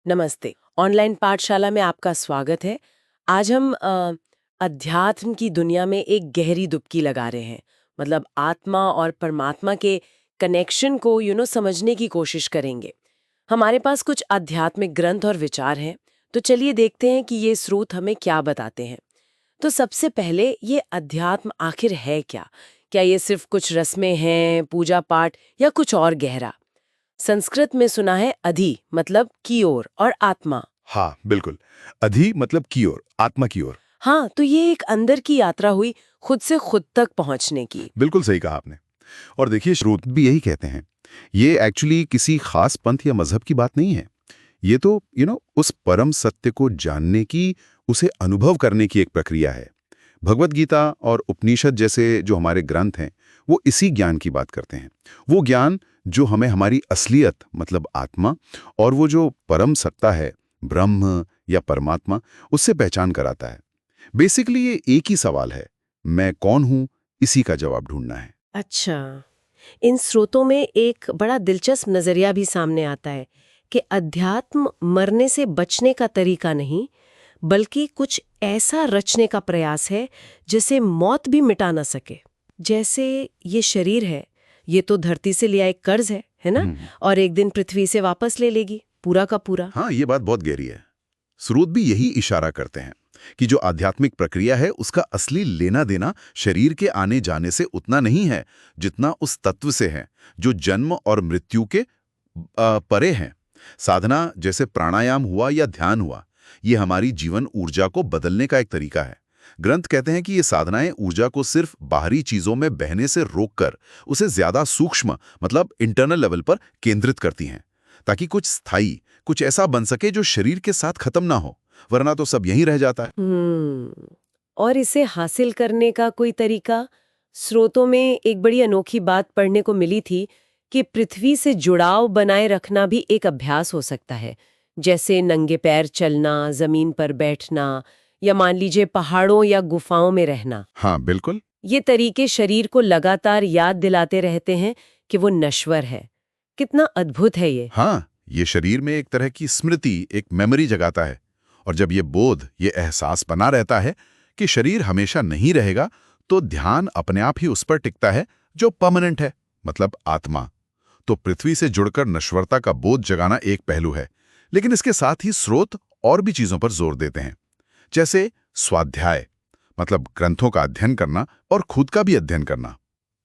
नमस्ते। ऑनलाइन पाठशाला में आपका स्वागत है। आज हम अध्यात्म की दुनिया में एक गहरी डुबकी लगा रहे हैं। मतलब आत्मा और परमात्मा के कनेक्शन को समझने की कोशिश करेंगे। हमारे पास कुछ आध्यात्मिक ग्रंथ और विचार हैं, तो चलिए देखते हैं कि ये स्रोत हमें क्या बताते हैं। तो सबसे पहले ये अध्यात्म आखिर है क्या? क्या ये सिर्फ कुछ रस्में हैं, पूजा पाठ, या कुछ और गहरा? संस्कृत में सुना है अधि मतलब की ओर और आत्मा। हाँ बिल्कुल। अधि मतलब की ओर, आत्मा की ओर। हाँ, तो ये एक अंदर की यात्रा हुई, खुद से खुद तक पहुंचने की। बिल्कुल सही कहा आपने। और देखिए स्रोत भी यही कहते हैं। ये एक्चुअली किसी खास पंथ या मजहब की बात नहीं है। ये तो उस परम सत्य को जानने की, उसे अनुभव करने की एक प्रक्रिया है। भगवत गीता और उपनिषद जैसे जो हमारे ग्रंथ हैं, वो इसी ज्ञान की बात करते हैं। वो ज्ञान जो हमें हमारी असलियत मतलब आत्मा और वो जो परम सत्ता है, ब्रह्म या परमात्मा, उससे पहचान कराता है। बेसिकली ये एक ही सवाल है, मैं कौन हूं, इसी का जवाब ढूंढना है। अच्छा, इन स्रोतों में एक बड़ा दिलचस्प नजरिया भी सामने आता है कि अध्यात्म मरने से बचने का तरीका नहीं, बल्कि कुछ ऐसा रचने का प्रयास है जिसे मौत भी मिटा ना सके। जैसे ये शरीर है, ये तो धरती से लिया एक कर्ज है ना? और एक दिन पृथ्वी से वापस ले लेगी, पूरा का पूरा। हाँ, ये बात बहुत गहरी है। स्रोत भी यही इशारा करते हैं कि जो आध्यात्मिक प्रक्रिया है उसका असली लेना देना शरीर के आने जाने से उतना नहीं है जितना उस तत्व से है जो जन्म और मृत्यु के परे हैं। साधना जैसे प्राणायाम हुआ या ध्यान हुआ, ये हमारी जीवन ऊर्जा को बदलने का एक तरीका है। ग्रंथ कहते हैं कि ये साधनाएं ऊर्जा को सिर्फ बाहरी चीजों में बहने से रोककर उसे ज्यादा सूक्ष्म मतलब इंटरनल लेवल पर केंद्रित करती हैं, ताकि कुछ स्थायी, कुछ ऐसा बन सके जो शरीर के साथ खत्म ना हो, वरना तो सब यहीं रह जाता है। और इसे हासिल करने का कोई तरीका? स्रोतों में एक बड़ी अनोखी बात पढ़ने को मिली थी कि पृथ्वी से जुड़ाव बनाए रखना भी एक अभ्यास हो सकता है, जैसे नंगे पैर चलना, जमीन पर बैठना, या मान लीजिए पहाड़ों या गुफाओं में रहना। हाँ बिल्कुल। ये तरीके शरीर को लगातार याद दिलाते रहते हैं कि वो नश्वर है। कितना अद्भुत है ये। हाँ, ये शरीर में एक तरह की स्मृति, एक मेमोरी जगाता है। और जब ये बोध, ये एहसास बना रहता है कि शरीर हमेशा नहीं रहेगा, तो ध्यान अपने आप ही उस पर टिकता है जो परमानेंट है, मतलब आत्मा। तो पृथ्वी से जुड़कर नश्वरता का बोध जगाना एक पहलू है, लेकिन इसके साथ ही स्रोत और भी चीजों पर जोर देते हैं, जैसे स्वाध्याय मतलब ग्रंथों का अध्ययन करना और खुद का भी अध्ययन करना।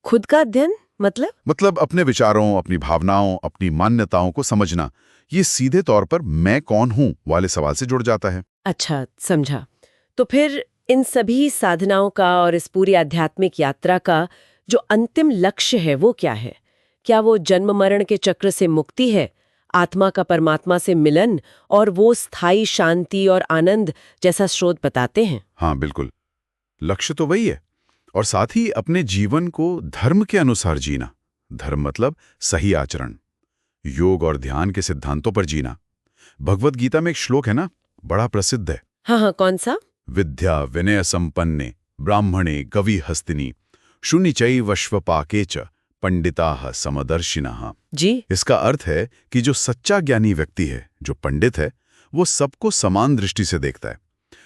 खुद का अध्ययन मतलब अपने विचारों, अपनी भावनाओं, अपनी मान्यताओं को समझना। ये सीधे तौर पर मैं कौन हूं वाले सवाल से जुड़ जाता है। अच्छा, समझा। तो फिर इन सभी साधनाओं का और इस पूरी आध्यात्मिक यात्रा का जो अंतिम लक्ष्य है वो क्या है? क्या वो जन्म मरण के चक्र से मुक्ति है, आत्मा का परमात्मा से मिलन, और वो स्थायी शांति और आनंद जैसा स्रोत बताते हैं? हाँ बिल्कुल, लक्ष्य तो वही है। और साथ ही अपने जीवन को धर्म के अनुसार जीना। धर्म मतलब सही आचरण, योग और ध्यान के सिद्धांतों पर जीना। भगवत गीता में एक श्लोक है ना, बड़ा प्रसिद्ध है। हाँ हाँ, कौन सा? विद्या विनय संपन्ने ब्राह्मणे कवि हस्तिनी शून्यचैव श्वपाके च पंडिताः समदर्शिनः। जी। इसका अर्थ है कि जो सच्चा ज्ञानी व्यक्ति है, जो पंडित है, वो सबको समान दृष्टि से देखता है।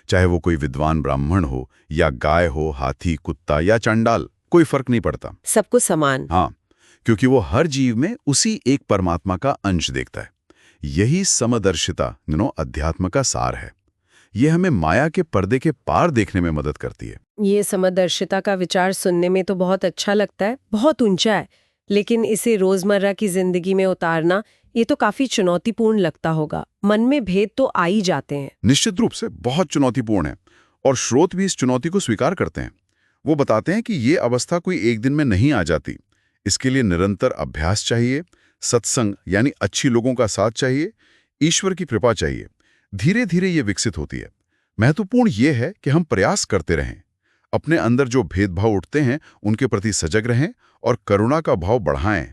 चाहे वो कोई विद्वान ब्राह्मण हो या गाय हो, हाथी, कुत्ता या चंडाल, कोई फर्क नहीं पड़ता। सबको समान। हाँ, क्योंकि वो हर जीव में उसी एक परमात्मा का अंश देखता है। यही समदर्शिता अध्यात्म का सार है। ये हमें माया के पर्दे के पार देखने में मदद करती है। ये समदर्शिता का विचार सुनने में तो बहुत अच्छा लगता है, बहुत ऊंचा है, लेकिन इसे रोजमर्रा की जिंदगी में उतारना ये तो काफी चुनौतीपूर्ण लगता होगा। मन में भेद तो आ ही जाते हैं। निश्चित रूप से बहुत चुनौतीपूर्ण है, और स्रोत भी इस चुनौती को स्वीकार करते हैं। वो बताते हैं कि ये अवस्था कोई एक दिन में नहीं आ जाती। इसके लिए निरंतर अभ्यास चाहिए, सत्संग यानी अच्छी लोगों का साथ चाहिए, ईश्वर की कृपा चाहिए। धीरे धीरे ये विकसित होती है। महत्वपूर्ण ये है कि हम प्रयास करते रहें, अपने अंदर जो भेदभाव उठते हैं उनके प्रति सजग रहें और करुणा का भाव बढ़ाएं।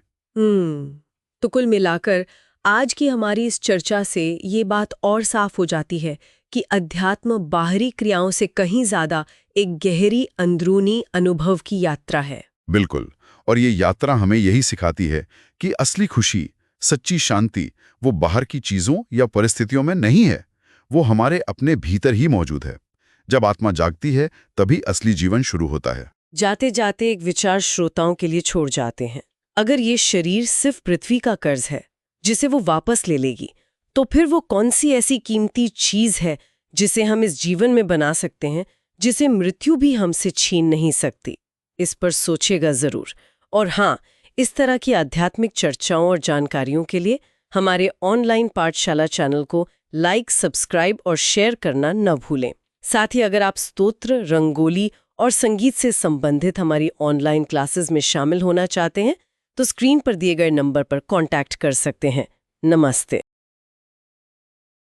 तो कुल मिलाकर आज की हमारी इस चर्चा से ये बात और साफ हो जाती है कि अध्यात्म बाहरी क्रियाओं से कहीं ज्यादा एक गहरी अंदरूनी अनुभव की यात्रा है। बिल्कुल। और ये यात्रा हमें यही सिखाती है कि असली खुशी सच्ची शांति वो बाहर की चीजों या परिस्थितियों में नहीं है, वो हमारे अपने भीतर ही मौजूद है। जब आत्मा जागती है तभी असली जीवन शुरू होता है। जाते जाते एक विचार श्रोताओं के लिए छोड़ जाते हैं। अगर ये शरीर सिर्फ पृथ्वी का कर्ज है जिसे वो वापस ले लेगी, तो फिर वो कौन सी ऐसी कीमती चीज है जिसे हम इस जीवन में बना सकते हैं, जिसे मृत्यु भी हमसे छीन नहीं सकती? इस पर सोचेगा जरूर। और हाँ, इस तरह की आध्यात्मिक चर्चाओं और जानकारियों के लिए हमारे ऑनलाइन पाठशाला चैनल को लाइक, सब्सक्राइब और शेयर करना न भूलें। साथ ही अगर आप स्तोत्र, रंगोली और संगीत से संबंधित हमारी ऑनलाइन क्लासेस में शामिल होना चाहते हैं तो स्क्रीन पर दिए गए नंबर पर कांटेक्ट कर सकते हैं। नमस्ते।